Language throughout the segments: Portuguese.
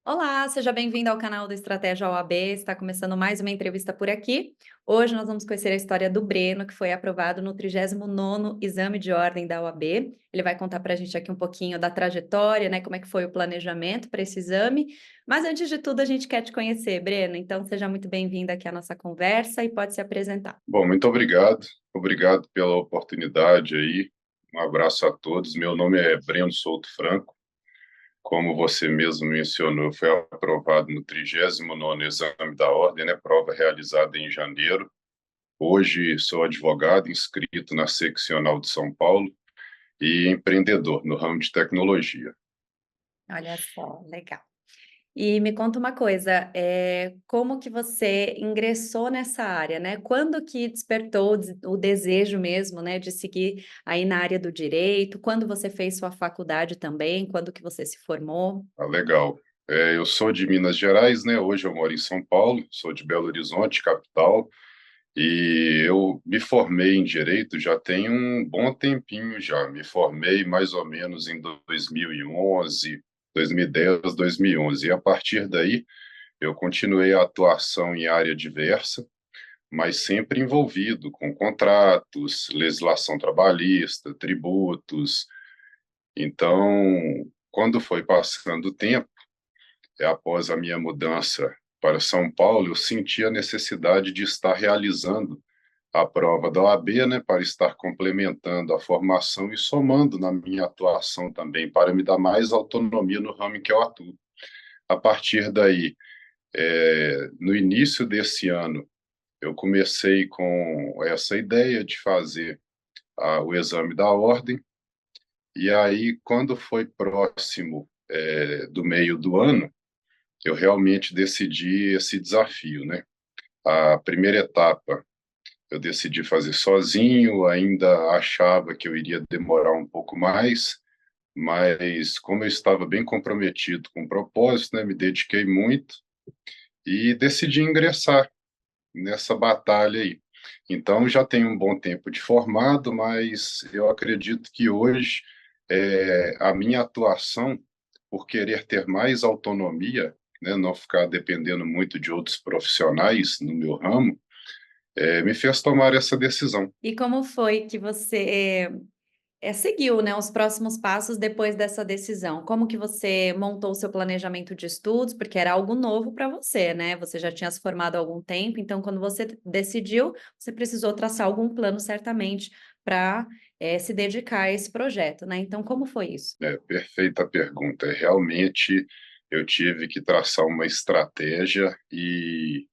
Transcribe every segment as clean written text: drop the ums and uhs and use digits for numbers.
Olá, seja bem-vindo ao canal do Estratégia OAB. Está começando mais uma entrevista por aqui. Hoje nós vamos conhecer a história do Breno, que foi aprovado no 39º Exame de Ordem da OAB. Ele vai contar para a gente aqui um pouquinho da trajetória, né, como é que foi o planejamento para esse exame. Mas antes de tudo, a gente quer te conhecer, Breno. Então, seja muito bem-vindo aqui à nossa conversa e pode se apresentar. Bom, muito obrigado. Obrigado pela oportunidade aí. Um abraço a todos. Meu nome é Breno Souto Franco. Como você mesmo mencionou, foi aprovado no 39º Exame da Ordem, né? Prova realizada em janeiro. Hoje sou advogado inscrito na Seccional de São Paulo e empreendedor no ramo de tecnologia. Olha só, legal. E me conta uma coisa, como que você ingressou nessa área, né? Quando que despertou o desejo mesmo, né, de seguir aí na área do direito? Quando você fez sua faculdade também? Quando que você se formou? Ah, legal. Eu sou de Minas Gerais, né? Hoje eu moro em São Paulo, sou de Belo Horizonte, capital. E eu me formei em direito já tem um bom tempinho já. Me formei mais ou menos em 2011, 2010, 2011. E a partir daí eu continuei a atuação em área diversa, mas sempre envolvido com contratos, legislação trabalhista, tributos. Então, quando foi passando o tempo, após a minha mudança para São Paulo, eu senti a necessidade de estar realizando a prova da OAB, né, para estar complementando a formação e somando na minha atuação também, para me dar mais autonomia no ramo em que eu atuo. A partir daí, no início desse ano, eu comecei com essa ideia de fazer o exame da ordem, e aí, quando foi próximo do meio do ano, eu realmente decidi esse desafio, né? A primeira etapa eu decidi fazer sozinho, ainda achava que eu iria demorar um pouco mais, mas como eu estava bem comprometido com o propósito, né, me dediquei muito e decidi ingressar nessa batalha aí. Então, já tenho um bom tempo de formado, mas eu acredito que hoje a minha atuação, por querer ter mais autonomia, né, não ficar dependendo muito de outros profissionais no meu ramo, me fez tomar essa decisão. E como foi que você, seguiu, né, os próximos passos depois dessa decisão? Como que você montou o seu planejamento de estudos? Porque era algo novo para você, né? Você já tinha se formado há algum tempo, então quando você decidiu, você precisou traçar algum plano certamente para, se dedicar a esse projeto, né? Então como foi isso? Perfeita pergunta. Realmente eu tive que traçar uma estratégia e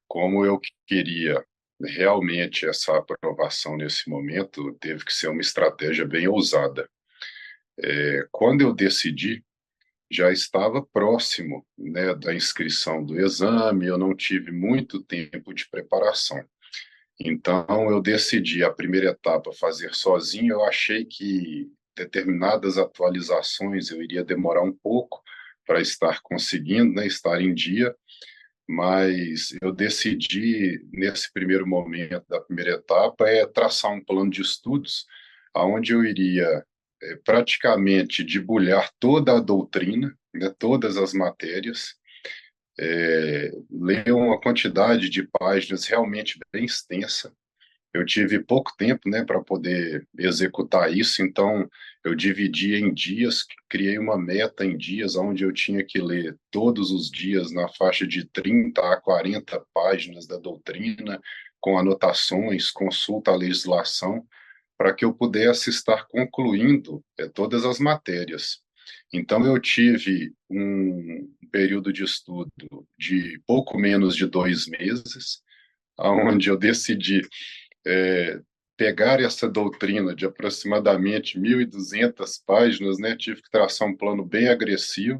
como eu queria realmente essa aprovação nesse momento, teve que ser uma estratégia bem ousada. Quando eu decidi, já estava próximo, né, da inscrição do exame, eu não tive muito tempo de preparação. Então, eu decidi a primeira etapa fazer sozinho. Eu achei que determinadas atualizações eu iria demorar um pouco para estar conseguindo, né, estar em dia, mas eu decidi, nesse primeiro momento da primeira etapa, traçar um plano de estudos onde eu iria praticamente debulhar toda a doutrina, né, todas as matérias, ler uma quantidade de páginas realmente bem extensa. Eu tive pouco tempo, né, para poder executar isso, então eu dividi em dias, criei uma meta em dias, onde eu tinha que ler todos os dias na faixa de 30 a 40 páginas da doutrina, com anotações, consulta à legislação, para que eu pudesse estar concluindo todas as matérias. Então, eu tive um período de estudo de pouco menos de 2 meses, onde eu decidi é, pegar essa doutrina de aproximadamente 1.200 páginas, né, tive que traçar um plano bem agressivo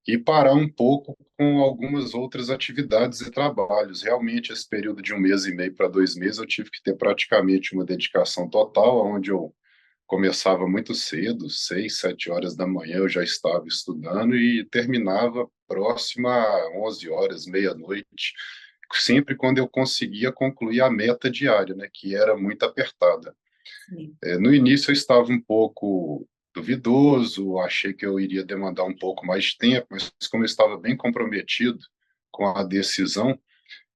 e parar um pouco com algumas outras atividades e trabalhos. Realmente, esse período de 1 mês e meio para 2 meses, eu tive que ter praticamente uma dedicação total, onde eu começava muito cedo, 6, 7 horas da manhã eu já estava estudando e terminava próximo a 11 horas, meia-noite, sempre quando eu conseguia concluir a meta diária, né, que era muito apertada. Sim. No início eu estava um pouco duvidoso, achei que eu iria demandar um pouco mais de tempo, mas como eu estava bem comprometido com a decisão,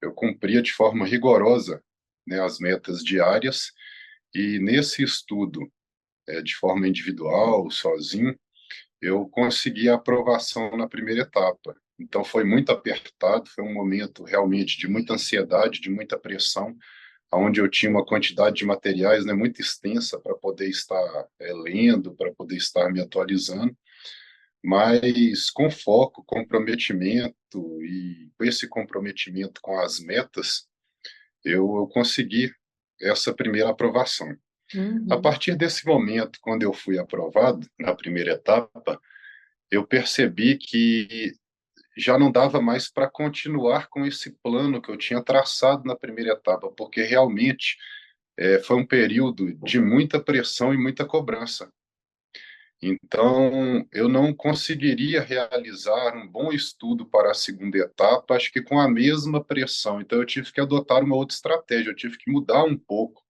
eu cumpria de forma rigorosa, né, as metas diárias, e nesse estudo, de forma individual, sozinho, eu consegui a aprovação na primeira etapa. Então foi muito apertado, foi um momento realmente de muita ansiedade, de muita pressão, onde eu tinha uma quantidade de materiais, né, muito extensa para poder estar lendo, para poder estar me atualizando, mas com foco, comprometimento e com esse comprometimento com as metas, eu consegui essa primeira aprovação. A Uhum. partir desse momento, quando eu fui aprovado na primeira etapa, eu percebi que já não dava mais para continuar com esse plano que eu tinha traçado na primeira etapa, porque realmente foi um período de muita pressão e muita cobrança. Então, eu não conseguiria realizar um bom estudo para a segunda etapa, acho que com a mesma pressão. Então, eu tive que adotar uma outra estratégia, eu tive que mudar um pouco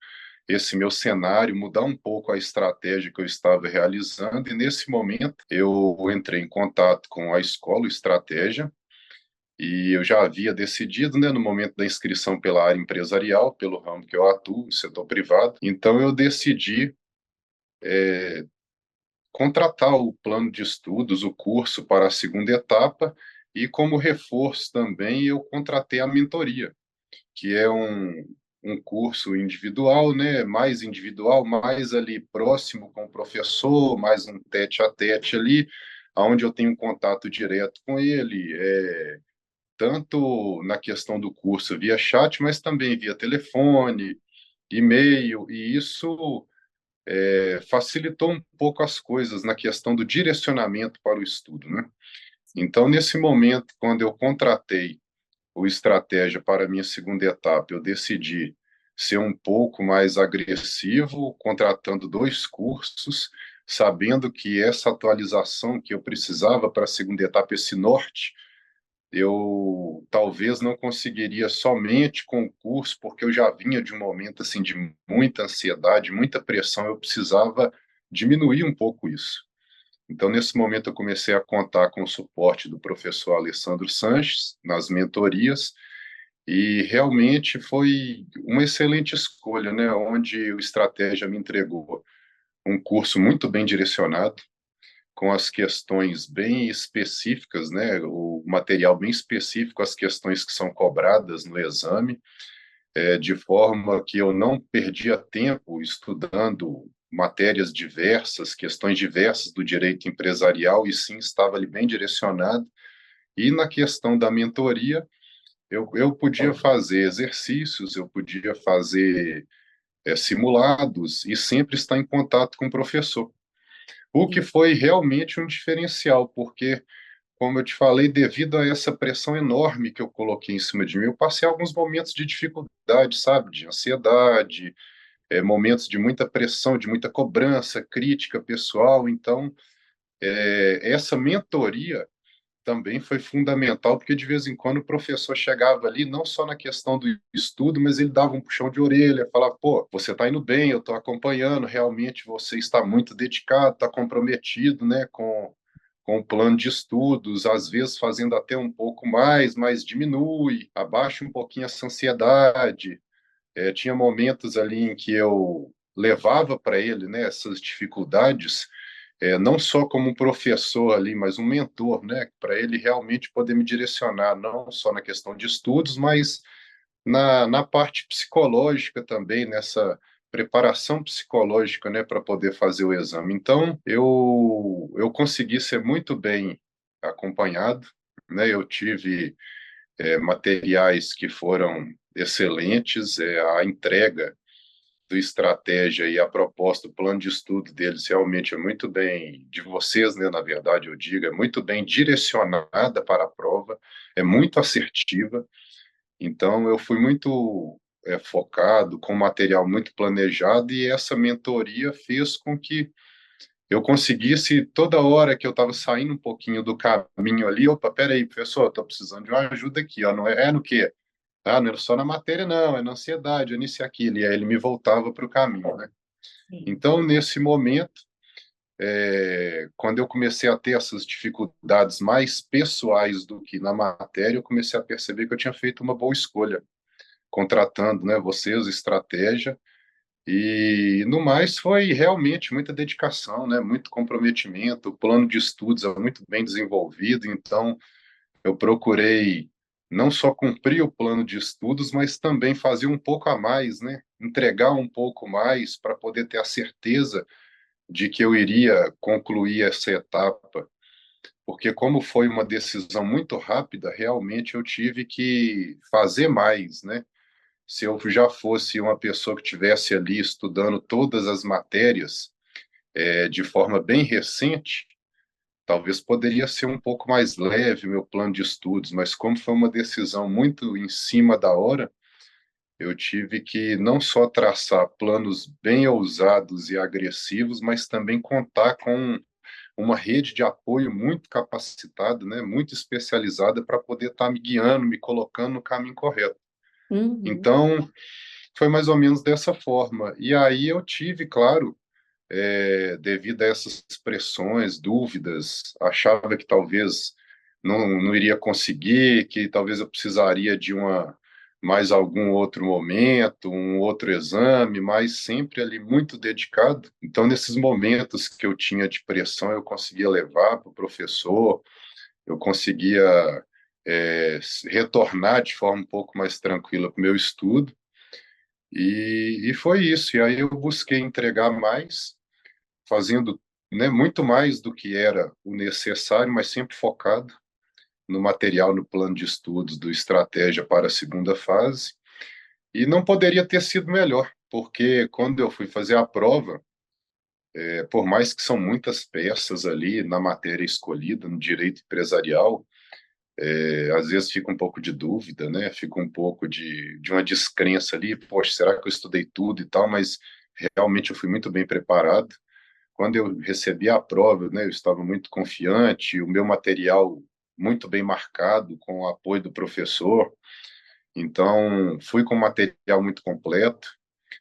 esse meu cenário, mudar um pouco a estratégia que eu estava realizando. E nesse momento, eu entrei em contato com a escola Estratégia, e eu já havia decidido, né, no momento da inscrição pela área empresarial, pelo ramo que eu atuo, no setor privado. Então, eu decidi contratar o plano de estudos, o curso para a segunda etapa, e como reforço também eu contratei a mentoria, que é um curso individual, né, mais individual, mais ali próximo com o professor, mais um tete a tete ali, onde eu tenho um contato direto com ele, tanto na questão do curso via chat, mas também via telefone, e-mail, e isso facilitou um pouco as coisas na questão do direcionamento para o estudo, né? Então, nesse momento, quando eu contratei o Estratégia para a minha segunda etapa, eu decidi ser um pouco mais agressivo, contratando dois cursos, sabendo que essa atualização que eu precisava para a segunda etapa, esse norte, eu talvez não conseguiria somente com o curso, porque eu já vinha de um momento assim de muita ansiedade, muita pressão, eu precisava diminuir um pouco isso. Então, nesse momento, eu comecei a contar com o suporte do professor Alessandro Sanches nas mentorias, e realmente foi uma excelente escolha, né? Onde o Estratégia me entregou um curso muito bem direcionado, com as questões bem específicas, né? O material bem específico, as questões que são cobradas no exame, de forma que eu não perdia tempo estudando matérias diversas, questões diversas do direito empresarial, e sim estava ali bem direcionado. E na questão da mentoria, eu podia fazer exercícios, eu podia fazer simulados e sempre estar em contato com o professor. O que Sim. foi realmente um diferencial, porque, como eu te falei, devido a essa pressão enorme que eu coloquei em cima de mim, eu passei alguns momentos de dificuldade, sabe, de ansiedade, momentos de muita pressão, de muita cobrança, crítica pessoal. Então, essa mentoria também foi fundamental, porque de vez em quando o professor chegava ali, não só na questão do estudo, mas ele dava um puxão de orelha, falava, pô, você está indo bem, eu estou acompanhando, realmente você está muito dedicado, está comprometido, né, com o plano de estudos, às vezes fazendo até um pouco mais, mas diminui, abaixa um pouquinho essa ansiedade. Tinha momentos ali em que eu levava para ele, né, essas dificuldades, não só como um professor ali, mas um mentor, né, para ele realmente poder me direcionar, não só na questão de estudos, mas na parte psicológica também, nessa preparação psicológica, né, para poder fazer o exame. Então, eu consegui ser muito bem acompanhado, né, eu tive materiais que foram excelentes, a entrega do Estratégia e a proposta, o plano de estudo deles realmente é muito bem, de vocês, né, na verdade, eu digo, é muito bem direcionada para a prova, é muito assertiva. Então, eu fui muito focado, com material muito planejado, e essa mentoria fez com que eu conseguisse, toda hora que eu estava saindo um pouquinho do caminho ali, opa, peraí, professor, estou precisando de uma ajuda aqui, ó, não é no quê? Ah, não é só na matéria, não, é na ansiedade, é nisso e aquilo, e aí ele me voltava para o caminho, né? Sim. Então, nesse momento, quando eu comecei a ter essas dificuldades mais pessoais do que na matéria, eu comecei a perceber que eu tinha feito uma boa escolha, contratando, né, vocês, estratégia, e no mais foi realmente muita dedicação, né, muito comprometimento, o plano de estudos é muito bem desenvolvido, então eu procurei não só cumprir o plano de estudos, mas também fazer um pouco a mais, né, entregar um pouco mais para poder ter a certeza de que eu iria concluir essa etapa, porque como foi uma decisão muito rápida, realmente eu tive que fazer mais, né? Se eu já fosse uma pessoa que tivesse ali estudando todas as matérias de forma bem recente, talvez poderia ser um pouco mais leve meu plano de estudos, mas como foi uma decisão muito em cima da hora, eu tive que não só traçar planos bem ousados e agressivos, mas também contar com uma rede de apoio muito capacitada, né, muito especializada para poder estar me guiando, me colocando no caminho correto. Uhum. Então, foi mais ou menos dessa forma. E aí eu tive, claro, devido a essas pressões, dúvidas, achava que talvez não iria conseguir, que talvez eu precisaria de mais algum outro momento, um outro exame, mas sempre ali muito dedicado. Então, nesses momentos que eu tinha de pressão, eu conseguia levar para o professor, eu conseguia retornar de forma um pouco mais tranquila para o meu estudo, e foi isso. E aí eu busquei entregar mais, fazendo, né, muito mais do que era o necessário, mas sempre focado no material, no plano de estudos do Estratégia para a segunda fase. E não poderia ter sido melhor, porque quando eu fui fazer a prova, por mais que são muitas peças ali na matéria escolhida, no direito empresarial, às vezes fica um pouco de dúvida, né? Fica um pouco de uma descrença ali, poxa, será que eu estudei tudo e tal? Mas realmente eu fui muito bem preparado. Quando eu recebi a prova, né, eu estava muito confiante, o meu material muito bem marcado, com o apoio do professor. Então, fui com um material muito completo,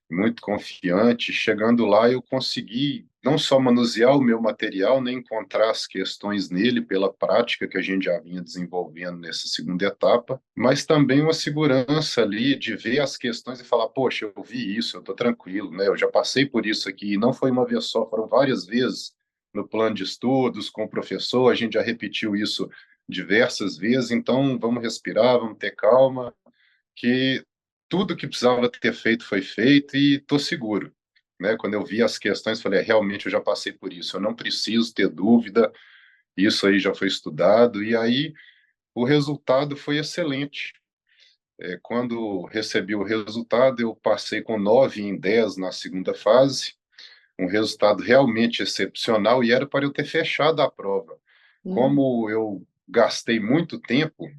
muito confiante. Chegando lá, eu consegui não só manusear o meu material, nem encontrar as questões nele pela prática que a gente já vinha desenvolvendo nessa segunda etapa, mas também uma segurança ali de ver as questões e falar, poxa, eu vi isso, eu estou tranquilo, né? Eu já passei por isso aqui, e não foi uma vez só, foram várias vezes no plano de estudos, com o professor, a gente já repetiu isso diversas vezes, então vamos respirar, vamos ter calma, que tudo que precisava ter feito foi feito e estou seguro. Né? Quando eu vi as questões, falei, realmente eu já passei por isso, eu não preciso ter dúvida, isso aí já foi estudado, e aí o resultado foi excelente. Quando recebi o resultado, eu passei com 9 em 10 na segunda fase, um resultado realmente excepcional, e era para eu ter fechado a prova. Uhum. Como eu gastei muito tempo,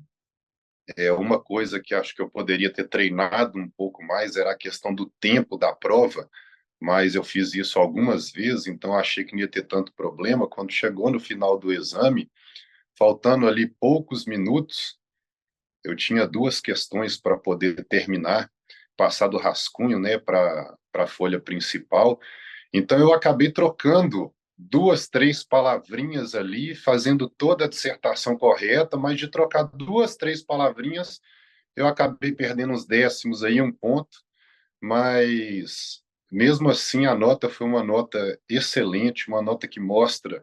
uma coisa que acho que eu poderia ter treinado um pouco mais era a questão do tempo da prova, mas eu fiz isso algumas vezes, então achei que não ia ter tanto problema. Quando chegou no final do exame, faltando ali poucos minutos, eu tinha duas questões para poder terminar, passar do rascunho, né, para a folha principal. Então eu acabei trocando duas, três palavrinhas ali, fazendo toda a dissertação correta, mas de trocar duas, três palavrinhas, eu acabei perdendo uns décimos aí, um ponto, mas mesmo assim a nota foi uma nota excelente, uma nota que mostra,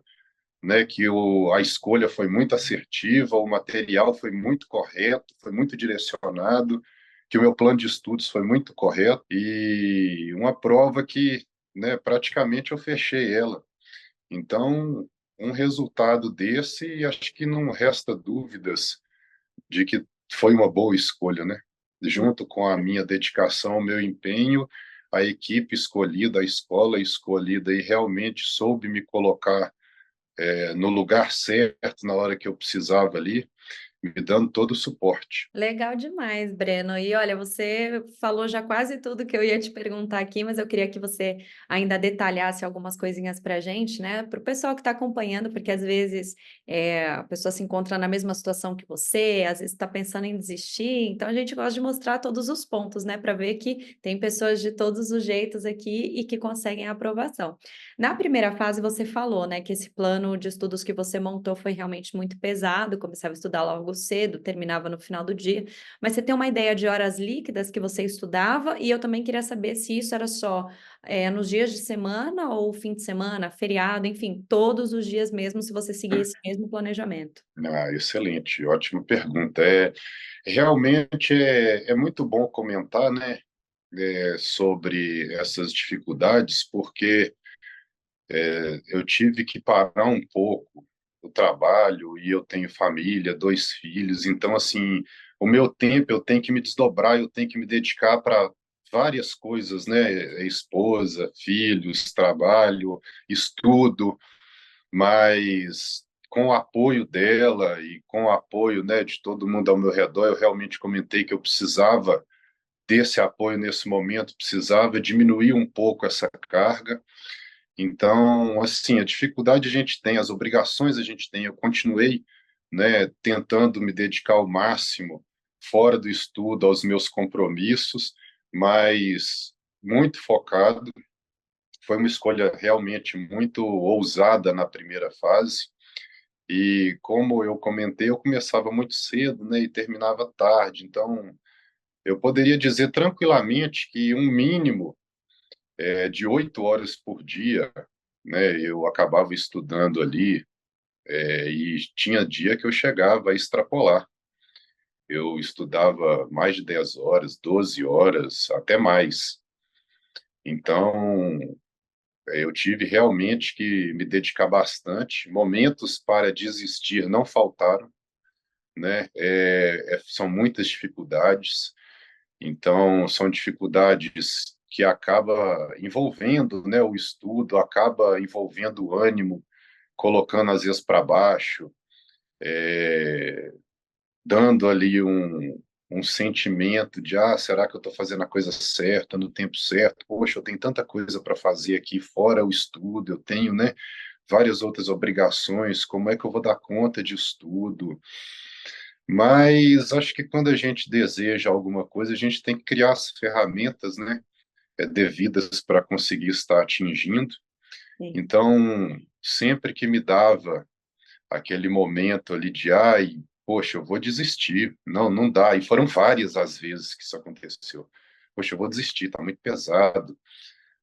né, que a escolha foi muito assertiva, o material foi muito correto, foi muito direcionado, que o meu plano de estudos foi muito correto e uma prova que, né, praticamente eu fechei ela. Então, um resultado desse, acho que não resta dúvidas de que foi uma boa escolha, né? Junto com a minha dedicação, o meu empenho, a equipe escolhida, a escola escolhida e realmente soube me colocar no lugar certo na hora que eu precisava ali. me dando todo o suporte. Legal demais, Breno. E olha, você falou já quase tudo que eu ia te perguntar aqui, mas eu queria que você ainda detalhasse algumas coisinhas para a gente, né? Para o pessoal que está acompanhando, porque às vezes a pessoa se encontra na mesma situação que você, às vezes está pensando em desistir, então a gente gosta de mostrar todos os pontos, né? Para ver que tem pessoas de todos os jeitos aqui e que conseguem a aprovação. Na primeira fase, você falou, né, que esse plano de estudos que você montou foi realmente muito pesado, começava a estudar logo cedo, terminava no final do dia, mas você tem uma ideia de horas líquidas que você estudava? E eu também queria saber se isso era só nos dias de semana ou fim de semana, feriado, enfim, todos os dias mesmo, se você seguir esse mesmo planejamento. Ah, excelente, ótima pergunta. Realmente é muito bom comentar, né, sobre essas dificuldades, porque eu tive que parar um pouco o trabalho e eu tenho família, dois filhos, então, assim, o meu tempo eu tenho que me desdobrar, eu tenho que me dedicar para várias coisas, né? Esposa, filhos, trabalho, estudo, mas com o apoio dela e com o apoio, né, de todo mundo ao meu redor, eu realmente comentei que eu precisava desse apoio nesse momento, precisava diminuir um pouco essa carga. Então, assim, a dificuldade a gente tem, as obrigações a gente tem. Eu continuei, né, tentando me dedicar ao máximo fora do estudo, aos meus compromissos, mas muito focado. Foi uma escolha realmente muito ousada na primeira fase. E como eu comentei, eu começava muito cedo, né, e terminava tarde. Então, eu poderia dizer tranquilamente que um mínimo de 8 horas por dia, né, eu acabava estudando ali, e tinha dia que eu chegava a extrapolar. Eu estudava mais de 10 horas, 12 horas, até mais. Então, eu tive realmente que me dedicar bastante. Momentos para desistir não faltaram, né? São muitas dificuldades. Então, são dificuldades que acaba envolvendo, né, o estudo, acaba envolvendo o ânimo, colocando às vezes para baixo, dando ali um sentimento de, será que eu estou fazendo a coisa certa, no tempo certo? Poxa, eu tenho tanta coisa para fazer aqui, fora o estudo, eu tenho, né, várias outras obrigações, como é que eu vou dar conta de estudo? Mas acho que quando a gente deseja alguma coisa, a gente tem que criar as ferramentas, né, devidas para conseguir estar atingindo. Sim. Então, sempre que me dava aquele momento ali de, ai, poxa, eu vou desistir. Não, não dá. E foram várias as vezes que isso aconteceu. Poxa, eu vou desistir, tá muito pesado.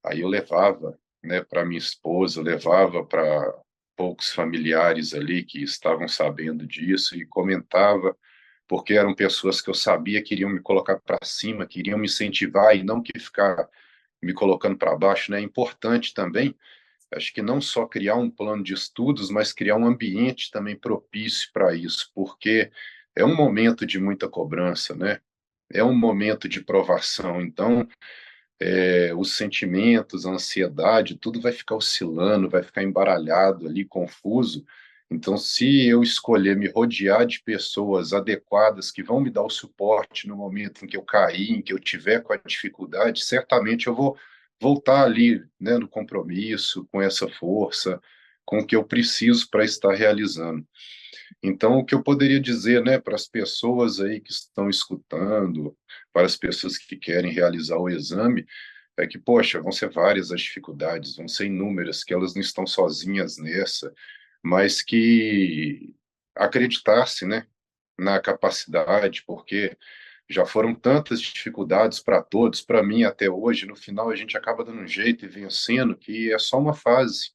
Aí eu levava, né, para minha esposa, eu levava para poucos familiares ali que estavam sabendo disso e comentava, porque eram pessoas que eu sabia que iriam me colocar para cima, que iriam me incentivar e não que ficar me colocando para baixo, né? É importante também, acho que não só criar um plano de estudos, mas criar um ambiente também propício para isso, porque é um momento de muita cobrança, né? É um momento de provação. Então, os sentimentos, a ansiedade, tudo vai ficar oscilando, vai ficar embaralhado ali, confuso. Então, se eu escolher me rodear de pessoas adequadas que vão me dar o suporte no momento em que eu cair, em que eu tiver com a dificuldade, certamente eu vou voltar ali, né, no compromisso, com essa força, com o que eu preciso para estar realizando. Então, o que eu poderia dizer, né, para as pessoas aí que estão escutando, para as pessoas que querem realizar o exame, é que, poxa, vão ser várias as dificuldades, vão ser inúmeras, que elas não estão sozinhas nessa, mas que acreditasse, né, na capacidade, porque já foram tantas dificuldades para todos, para mim até hoje, no final a gente acaba dando um jeito e vencendo, que é só uma fase.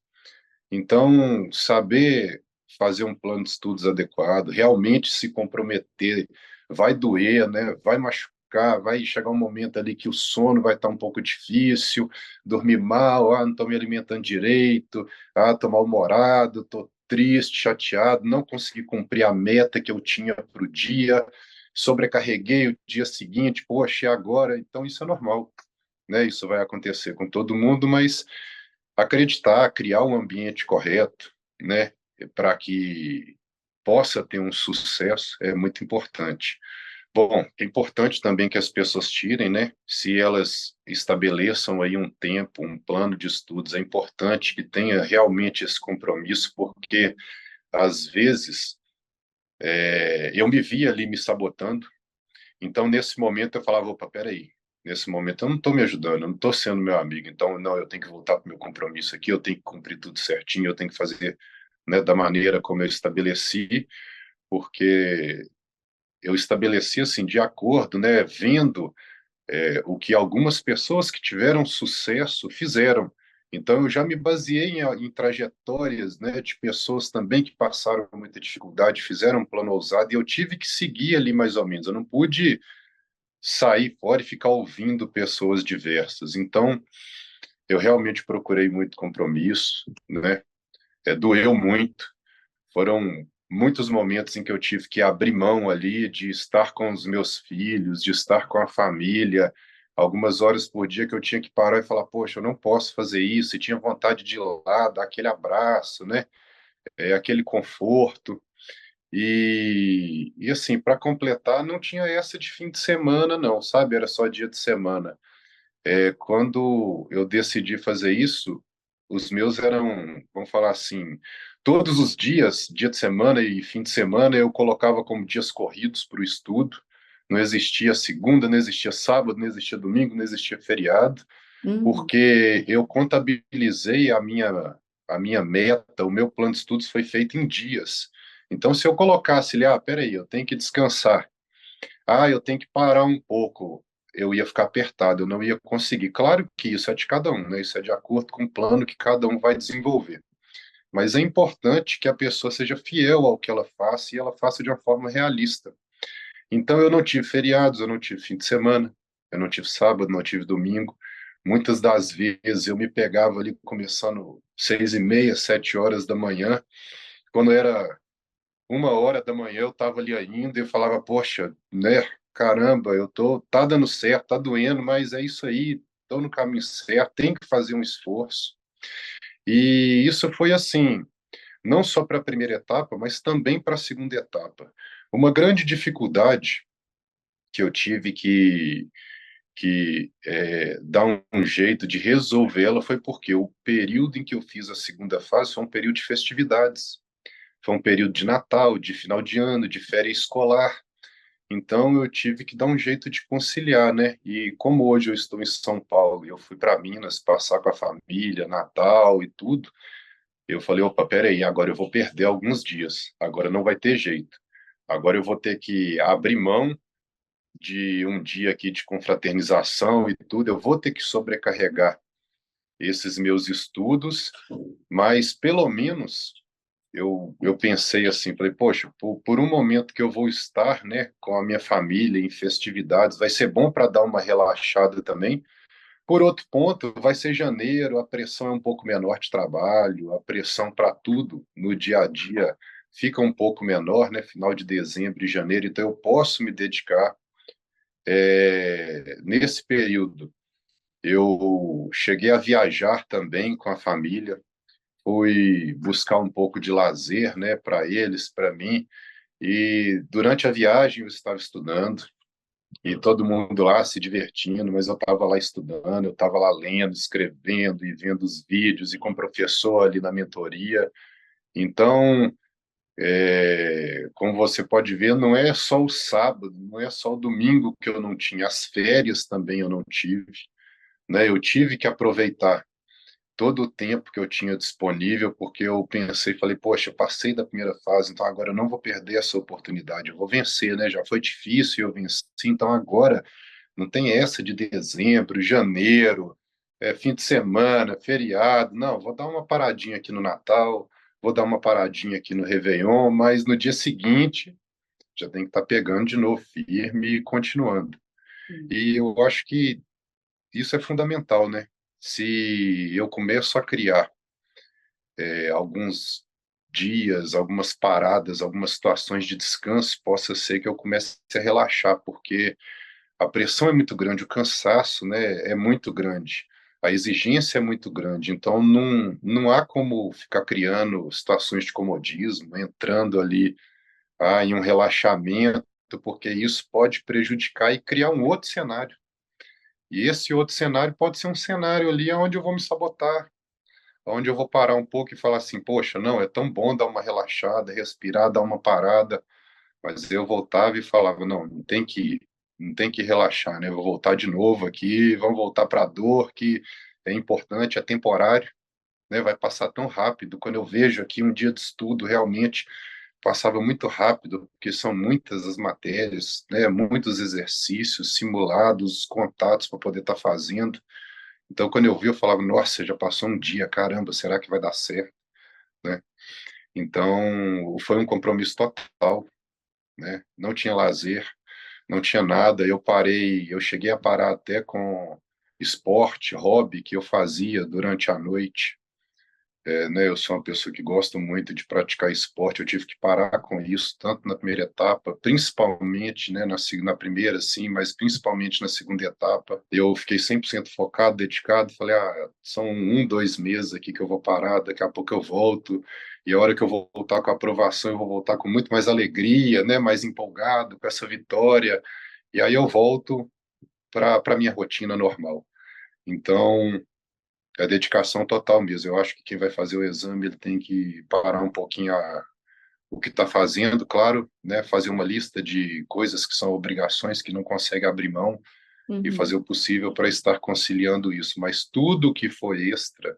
Então, saber fazer um plano de estudos adequado, realmente se comprometer, vai doer, né? Vai machucar, vai chegar um momento ali que o sono vai estar um pouco difícil, dormir mal, não estou me alimentando direito, estou mal-humorado, estou triste, chateado, não consegui cumprir a meta que eu tinha para o dia, sobrecarreguei o dia seguinte, poxa, e agora? Então, isso é normal, né? Isso vai acontecer com todo mundo, mas acreditar, criar um ambiente correto, né, para que possa ter um sucesso é muito importante. Bom, é importante também que as pessoas tirem, né? Se elas estabeleçam aí um tempo, um plano de estudos, é importante que tenha realmente esse compromisso, porque às vezes eu me via ali me sabotando. Então, nesse momento, eu falava: opa, peraí, nesse momento eu não estou me ajudando, eu não estou sendo meu amigo, então, não, eu tenho que voltar para o meu compromisso aqui, eu tenho que cumprir tudo certinho, eu tenho que fazer, né, da maneira como eu estabeleci, porque eu estabeleci assim, de acordo, né, vendo o que algumas pessoas que tiveram sucesso fizeram. Então, eu já me baseei em trajetórias, né, de pessoas também que passaram muita dificuldade, fizeram um plano ousado, e eu tive que seguir ali mais ou menos. Eu não pude sair fora e ficar ouvindo pessoas diversas. Então, eu realmente procurei muito compromisso, né? Doeu muito. Foram muitos momentos em que eu tive que abrir mão ali de estar com os meus filhos, de estar com a família. Algumas horas por dia que eu tinha que parar e falar: poxa, eu não posso fazer isso. E tinha vontade de ir lá, dar aquele abraço, né? Aquele conforto. E assim, para completar, não tinha essa de fim de semana, não, sabe? Era só dia de semana. Quando eu decidi fazer isso, os meus eram, vamos falar assim, todos os dias, dia de semana e fim de semana, eu colocava como dias corridos para o estudo. Não existia segunda, não existia sábado, não existia domingo, não existia feriado, Uhum. porque eu contabilizei a minha meta, o meu plano de estudos foi feito em dias. Então, se eu colocasse ali: peraí, eu tenho que descansar, eu tenho que parar um pouco, eu ia ficar apertado, eu não ia conseguir. Claro que isso é de cada um, né? Isso é de acordo com o plano que cada um vai desenvolver. Mas é importante que a pessoa seja fiel ao que ela faça e ela faça de uma forma realista. Então, eu não tive feriados, eu não tive fim de semana, eu não tive sábado, não tive domingo. Muitas das vezes eu me pegava ali começando 6h30, 7 horas da manhã. Quando era 1 hora da manhã eu estava ali ainda e eu falava: poxa, né? Caramba, tá dando certo, tá doendo, mas é isso aí, tô no caminho certo, tem que fazer um esforço. E isso foi assim, não só para a primeira etapa, mas também para a segunda etapa. Uma grande dificuldade que eu tive que dar um jeito de resolvê-la foi porque o período em que eu fiz a segunda fase foi um período de festividades. Foi um período de Natal, de final de ano, de férias escolar. Então eu tive que dar um jeito de conciliar, né? E como hoje eu estou em São Paulo e eu fui para Minas passar com a família, Natal e tudo, eu falei: opa, peraí, agora eu vou perder alguns dias. Agora não vai ter jeito. Agora eu vou ter que abrir mão de um dia aqui de confraternização e tudo. Eu vou ter que sobrecarregar esses meus estudos, mas pelo menos eu pensei assim, falei: poxa, por um momento que eu vou estar, né, com a minha família em festividades, vai ser bom para dar uma relaxada também. Por outro ponto, vai ser janeiro, a pressão é um pouco menor de trabalho, a pressão para tudo no dia a dia fica um pouco menor, né, final de dezembro e janeiro, então eu posso me dedicar nesse período. Eu cheguei a viajar também com a família, fui buscar um pouco de lazer, né, para eles, para mim. E durante a viagem eu estava estudando e todo mundo lá se divertindo, mas eu estava lá estudando, eu estava lá lendo, escrevendo e vendo os vídeos e com o professor ali na mentoria. Então, como você pode ver, não é só o sábado, não é só o domingo que eu não tinha, as férias também eu não tive, né? Eu tive que aproveitar todo o tempo que eu tinha disponível, porque eu pensei, falei: poxa, eu passei da primeira fase, então agora eu não vou perder essa oportunidade, eu vou vencer, né? Já foi difícil, eu venci, então agora não tem essa de dezembro, janeiro, fim de semana, feriado, não, vou dar uma paradinha aqui no Natal, vou dar uma paradinha aqui no Réveillon, mas no dia seguinte já tem que estar pegando de novo firme e continuando. E eu acho que isso é fundamental, né? Se eu começo a criar alguns dias, algumas paradas, algumas situações de descanso, possa ser que eu comece a relaxar, porque a pressão é muito grande, o cansaço, né, é muito grande, a exigência é muito grande, então não há como ficar criando situações de comodismo, entrando ali. em um relaxamento, porque isso pode prejudicar e criar um outro cenário. E esse outro cenário pode ser um cenário ali onde eu vou me sabotar, onde eu vou parar um pouco e falar assim, poxa, não, é tão bom dar uma relaxada, respirar, dar uma parada, mas eu voltava e falava, não, não tem que relaxar, né? Eu vou voltar de novo aqui, vamos voltar para a dor, que é importante, é temporário, né? Vai passar tão rápido. Quando eu vejo aqui um dia de estudo, realmente passava muito rápido, porque são muitas as matérias, né? Muitos exercícios, simulados, contatos para poder estar fazendo. Então, quando eu vi, eu falava, nossa, já passou um dia, caramba, será que vai dar certo, né? Então, foi um compromisso total, né? Não tinha lazer, não tinha nada. Eu parei, eu cheguei a parar até com esporte, hobby que eu fazia durante a noite. Né, eu sou uma pessoa que gosta muito de praticar esporte, eu tive que parar com isso, tanto na primeira etapa, principalmente, né, na primeira, sim, mas principalmente na segunda etapa. Eu fiquei 100% focado, dedicado, falei, são 1, 2 meses aqui que eu vou parar, daqui a pouco eu volto, e a hora que eu vou voltar com a aprovação, eu vou voltar com muito mais alegria, né, mais empolgado com essa vitória, e aí eu volto para a minha rotina normal. Então, é dedicação total mesmo. Eu acho que quem vai fazer o exame ele tem que parar um pouquinho o que está fazendo, claro, né? Fazer uma lista de coisas que são obrigações que não consegue abrir mão e fazer Uhum. o possível para estar conciliando isso. Mas tudo que for extra,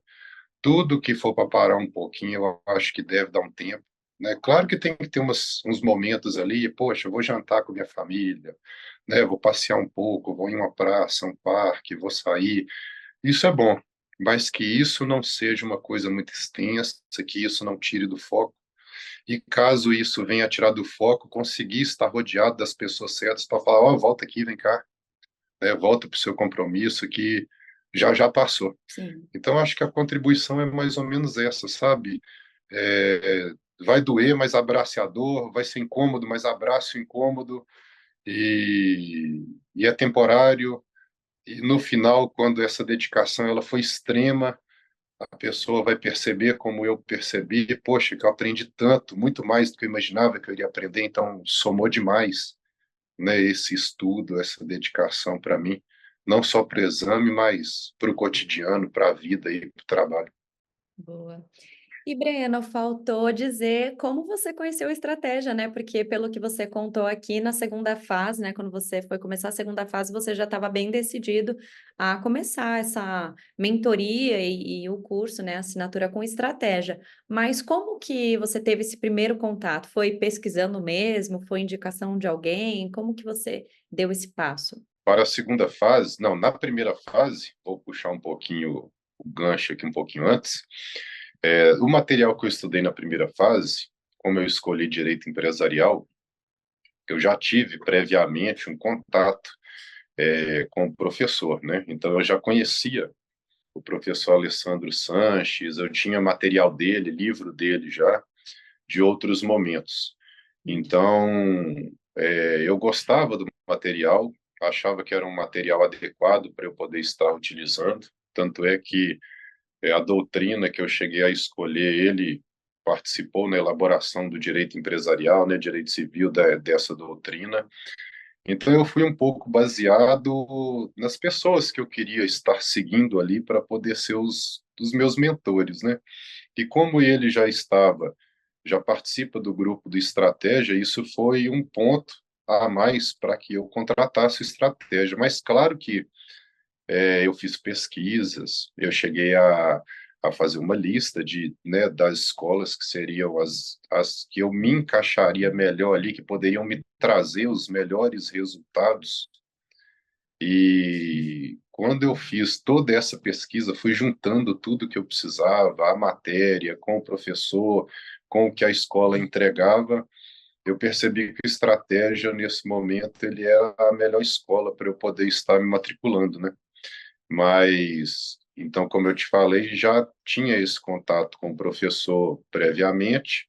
tudo que for para parar um pouquinho, eu acho que deve dar um tempo. Né? Claro que tem que ter uns momentos ali, poxa, eu vou jantar com minha família, né? Eu vou passear um pouco, vou em uma praça, um parque, vou sair, isso é bom, mas que isso não seja uma coisa muito extensa, que isso não tire do foco. E caso isso venha tirar do foco, conseguir estar rodeado das pessoas certas para falar: ó, volta aqui, vem cá, né, volta para o seu compromisso que já já passou. Sim. Então, acho que a contribuição é mais ou menos essa, sabe? Vai doer, mas abrace a dor, vai ser incômodo, mas abrace o incômodo, e é temporário. E no final, quando essa dedicação ela foi extrema, a pessoa vai perceber como eu percebi, poxa, que eu aprendi tanto, muito mais do que eu imaginava que eu iria aprender, então somou demais, né, esse estudo, essa dedicação para mim, não só para o exame, mas para o cotidiano, para a vida e para o trabalho. Boa. E Breno, faltou dizer como você conheceu a estratégia, né? Porque pelo que você contou aqui na segunda fase, né? Quando você foi começar a segunda fase, você já estava bem decidido a começar essa mentoria e o curso, né? Assinatura com estratégia. Mas como que você teve esse primeiro contato? Foi pesquisando mesmo? Foi indicação de alguém? Como que você deu esse passo? Para a segunda fase, não, na primeira fase, vou puxar um pouquinho o gancho aqui um pouquinho antes, o material que eu estudei na primeira fase, como eu escolhi direito empresarial, eu já tive previamente um contato com o professor, né? Então eu já conhecia o professor Alessandro Sanches, eu tinha material dele, livro dele já, de outros momentos. Então, eu gostava do material, achava que era um material adequado para eu poder estar utilizando, tanto é que a doutrina que eu cheguei a escolher, ele participou na elaboração do direito empresarial, né, direito civil dessa doutrina. Então eu fui um pouco baseado nas pessoas que eu queria estar seguindo ali para poder ser os meus mentores, né? E como ele já participa do grupo do Estratégia, isso foi um ponto a mais para que eu contratasse o Estratégia. Mas claro que eu fiz pesquisas, eu cheguei a fazer uma lista né, das escolas que seriam as que eu me encaixaria melhor ali, que poderiam me trazer os melhores resultados. E quando eu fiz toda essa pesquisa, fui juntando tudo que eu precisava, a matéria, com o professor, com o que a escola entregava, eu percebi que a estratégia, nesse momento, ele era a melhor escola para eu poder estar me matriculando, né? Mas, então, como eu te falei, já tinha esse contato com o professor previamente,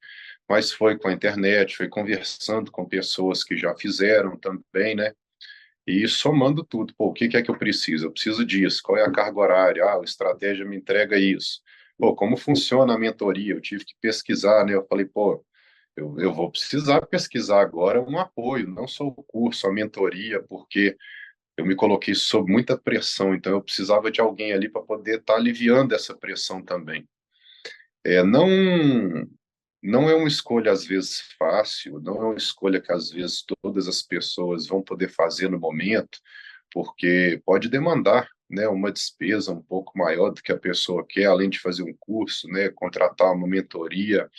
mas foi com a internet, foi conversando com pessoas que já fizeram também, né? E somando tudo, pô, o que que é que eu preciso? Eu preciso disso, qual é a carga horária? O estratégia me entrega isso. Pô, como funciona a mentoria? Eu tive que pesquisar, né? Eu falei, pô, eu vou precisar pesquisar agora um apoio, não só o curso, a mentoria, porque eu me coloquei sob muita pressão, então eu precisava de alguém ali para poder estar aliviando essa pressão também. Não é uma escolha às vezes fácil, não é uma escolha que às vezes todas as pessoas vão poder fazer no momento, porque pode demandar, né, uma despesa um pouco maior do que a pessoa quer, além de fazer um curso, né, contratar uma mentoria.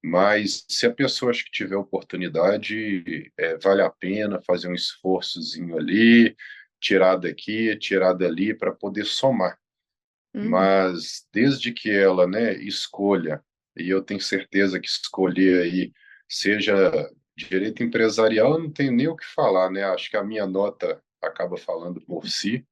Mas se a pessoa acha que tiver oportunidade, vale a pena fazer um esforçozinho ali, tirar daqui, tirar dali para poder somar. Uhum. Mas desde que ela, né, escolha, e eu tenho certeza que escolher aí, seja direito empresarial, eu não tenho nem o que falar, né? Acho que a minha nota acaba falando por si,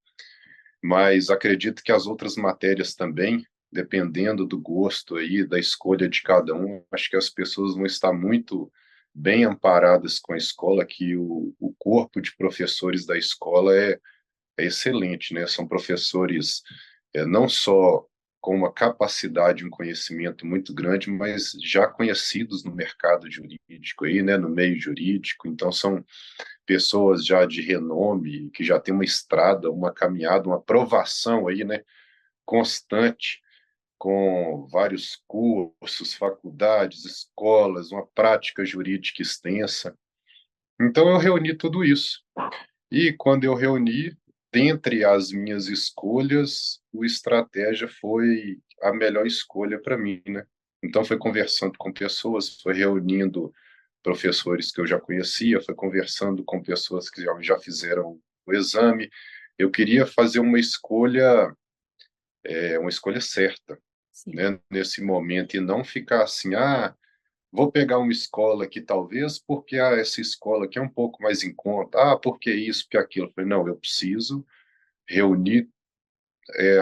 mas acredito que as outras matérias também, dependendo do gosto aí, da escolha de cada um, acho que as pessoas vão estar muito bem amparadas com a escola, que o corpo de professores da escola é excelente, né? São professores não só com uma capacidade, um conhecimento muito grande, mas já conhecidos no mercado jurídico aí, né? No meio jurídico. Então são pessoas já de renome, que já têm uma estrada, uma caminhada, uma aprovação aí, né? Constante, com vários cursos, faculdades, escolas, uma prática jurídica extensa. Então eu reuni tudo isso. E quando eu reuni, dentre as minhas escolhas, o estratégia foi a melhor escolha para mim, né? Então foi conversando com pessoas, foi reunindo professores que eu já conhecia, foi conversando com pessoas que já fizeram o exame. Eu queria fazer uma escolha certa, Sim. né? Nesse momento e não ficar assim, ah, vou pegar uma escola aqui, talvez, porque essa escola aqui é um pouco mais em conta. Ah, porque isso, porque aquilo. Eu falei, não, eu preciso reunir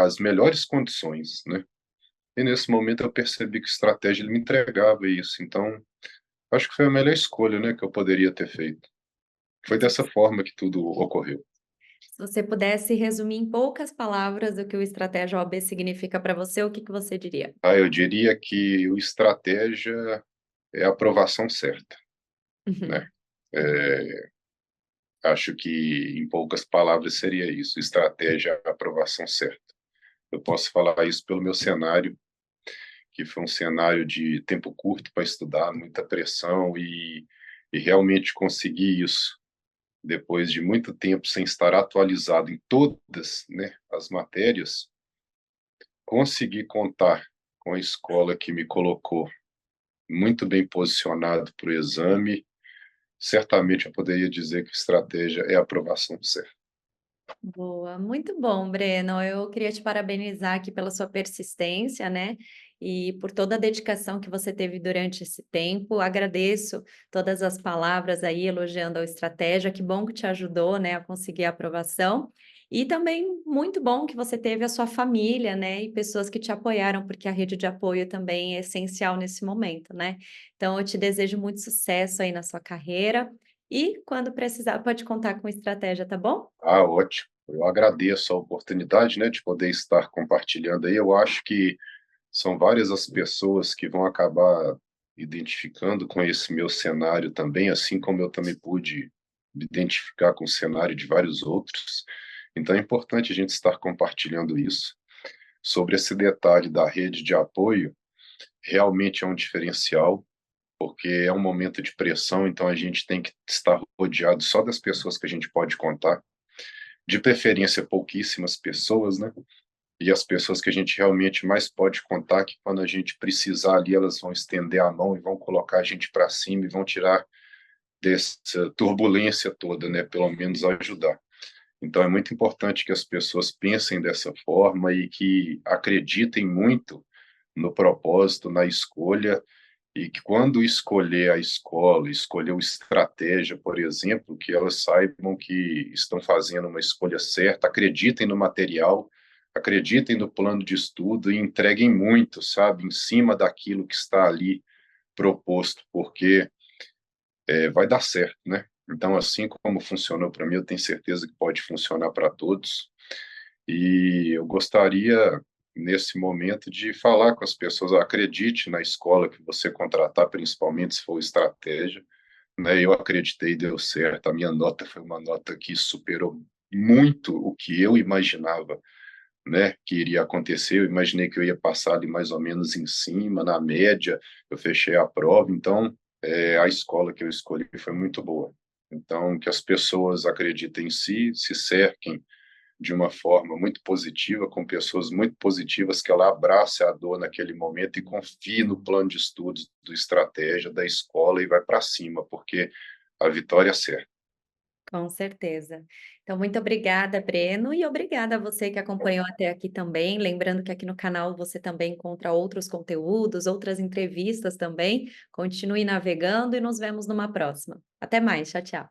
as melhores condições, né? E nesse momento eu percebi que a estratégia ele me entregava isso. Então, acho que foi a melhor escolha, né, que eu poderia ter feito. Foi dessa forma que tudo ocorreu. Se você pudesse resumir em poucas palavras o que o estratégia OAB significa para você, o que que você diria? Ah, eu diria que o estratégia é a aprovação certa, né? Uhum. É, acho que, em poucas palavras, seria isso. Estratégia é a aprovação certa. Eu posso falar isso pelo meu cenário, que foi um cenário de tempo curto para estudar, muita pressão e realmente conseguir isso depois de muito tempo sem estar atualizado em todas, né, as matérias, consegui contar com a escola que me colocou muito bem posicionado para o exame. Certamente eu poderia dizer que estratégia é a aprovação certa. Boa, muito bom, Breno. Eu queria te parabenizar aqui pela sua persistência, né? E por toda a dedicação que você teve durante esse tempo. Agradeço todas as palavras aí elogiando a estratégia. Que bom que te ajudou, né, a conseguir a aprovação. E também muito bom que você teve a sua família, né, e pessoas que te apoiaram, porque a rede de apoio também é essencial nesse momento, né? Então, eu te desejo muito sucesso aí na sua carreira. E quando precisar, pode contar com estratégia, tá bom? Ah, ótimo. Eu agradeço a oportunidade, né, de poder estar compartilhando aí. Eu acho que são várias as pessoas que vão acabar identificando com esse meu cenário também, assim como eu também pude me identificar com o cenário de vários outros. Então é importante a gente estar compartilhando isso. Sobre esse detalhe da rede de apoio, realmente é um diferencial, porque é um momento de pressão, então a gente tem que estar rodeado só das pessoas que a gente pode contar, de preferência pouquíssimas pessoas, né? E as pessoas que a gente realmente mais pode contar, que quando a gente precisar ali, elas vão estender a mão e vão colocar a gente para cima e vão tirar dessa turbulência toda, né? Pelo menos ajudar. Então é muito importante que as pessoas pensem dessa forma e que acreditem muito no propósito, na escolha, e que quando escolher a escola, escolher o estratégia, por exemplo, que elas saibam que estão fazendo uma escolha certa, acreditem no material, acreditem no plano de estudo e entreguem muito, sabe, em cima daquilo que está ali proposto, porque vai dar certo, né? Então, assim como funcionou para mim, eu tenho certeza que pode funcionar para todos. E eu gostaria nesse momento de falar com as pessoas, acredite na escola que você contratar, principalmente se for estratégia, né? Eu acreditei, deu certo. A minha nota foi uma nota que superou muito o que eu imaginava, né, que iria acontecer. Eu imaginei que eu ia passar ali mais ou menos em cima, na média, eu fechei a prova, então a escola que eu escolhi foi muito boa. Então, que as pessoas acreditem em si, se cerquem de uma forma muito positiva, com pessoas muito positivas, que ela abrace a dor naquele momento e confie no plano de estudos, do estratégia, da escola e vai para cima, porque a vitória é certa. Com certeza. Então, muito obrigada, Breno, e obrigada a você que acompanhou até aqui também. Lembrando que aqui no canal você também encontra outros conteúdos, outras entrevistas também. Continue navegando e nos vemos numa próxima. Até mais, tchau, tchau.